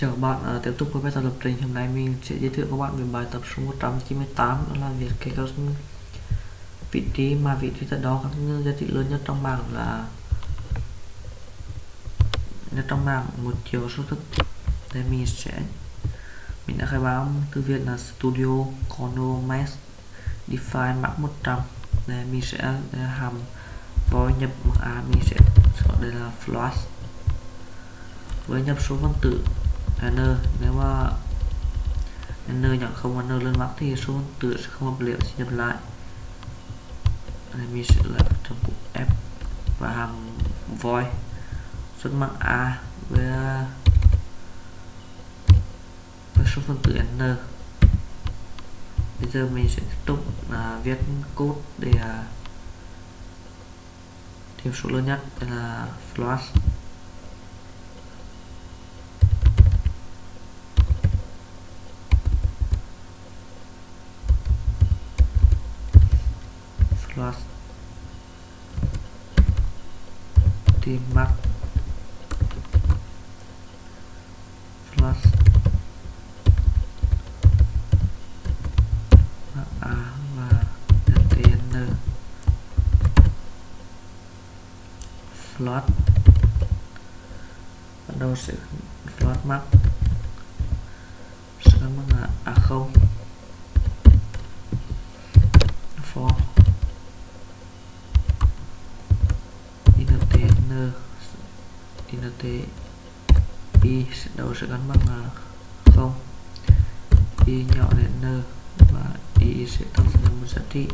Chào các bạn, tiếp tục với bài tập lập trình. Hôm nay mình sẽ giới thiệu các bạn về bài tập số 198, đó là việc cái các vị trí tại đó các giá trị lớn nhất trong bảng là một chiều số thức. Đây mình đã khai báo thư viện là Studio Economist define max 100. Đây mình sẽ hàm void nhập mình sẽ chọn đây là flash với nhập số phân tử n. Nếu mà n nhỏ không và n lớn max thì số phân tử sẽ không hợp liệu, sẽ nhập lại. Đây mình sẽ lại trong cụm f và hàm void xuất max a với số phân tử n. Bây giờ mình sẽ tiếp tục viết code để tìm số lớn nhất, đây là flash tìm max flash a và tn float bắt đầu sẽ float max sẽ bằng là a0 for int y sẽ đầu sẽ gắn bằng là 0, y nhỏ đến n và y sẽ tăng thành một giá trị.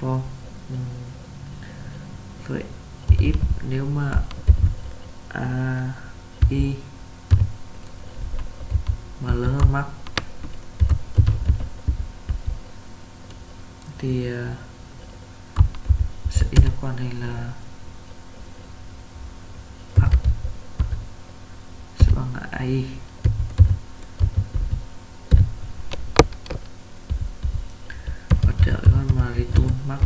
For với if nếu mà y mà lớn hơn max thì sẽ in ra quan hệ là max sẽ bằng là ai. Và trở con mà return max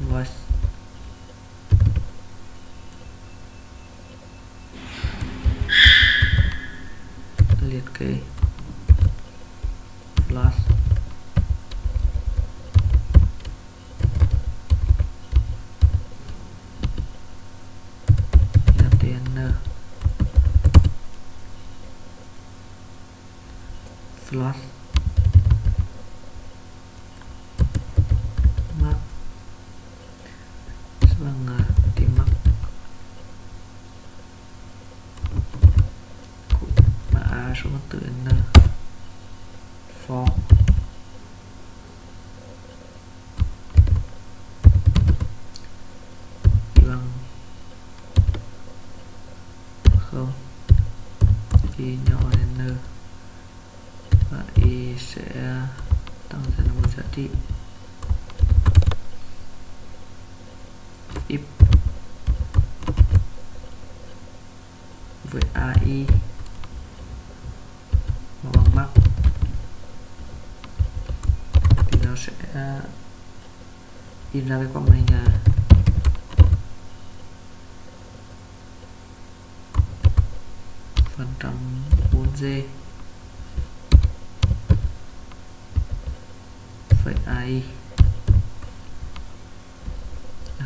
voice liệt kê flash tn flash max bằng tìm max mã số phân tử n for y bằng 0, y nhỏ đến n và y sẽ tăng dần một giá trị. If với ai mà bằng max thì nó sẽ in ra cái quang hình phần trăm 4G phải ai.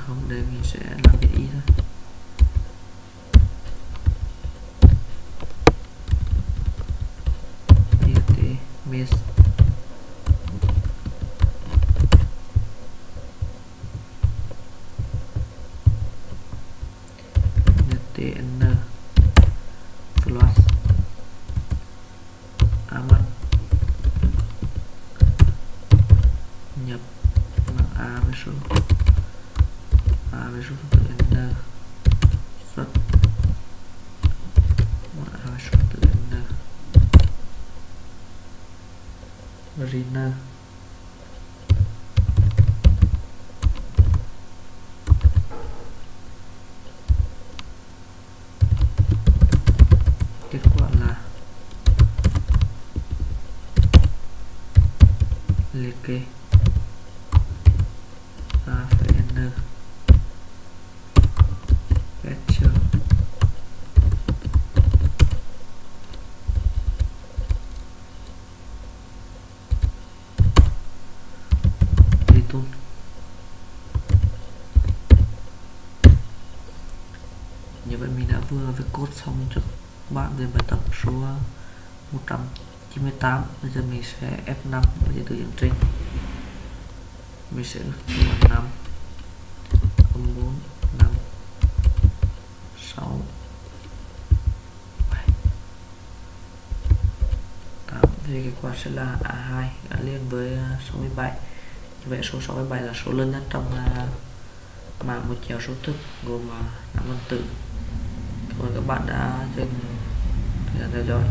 Không, đây mình sẽ làm cái y thôi. Miss tn flash amat nhập bằng a với số phân tử n xuất a với số phân tử n Rina Kết quả là liệt kê ta phải enter capture tool. Như vậy mình đã vừa việc code xong cho các bạn về bài tập số 198. Bây giờ mình sẽ F5 để tự dẫn trình. Mình sẽ số 5 4 5 6 7 8. Thì kết quả sẽ là A2 gắn liền với 67. Như vậy số 67 là số lớn nhất trong mảng một chiều số thức gồm 5 phân tử. Cảm ơn các bạn đã dành thời gian theo dõi.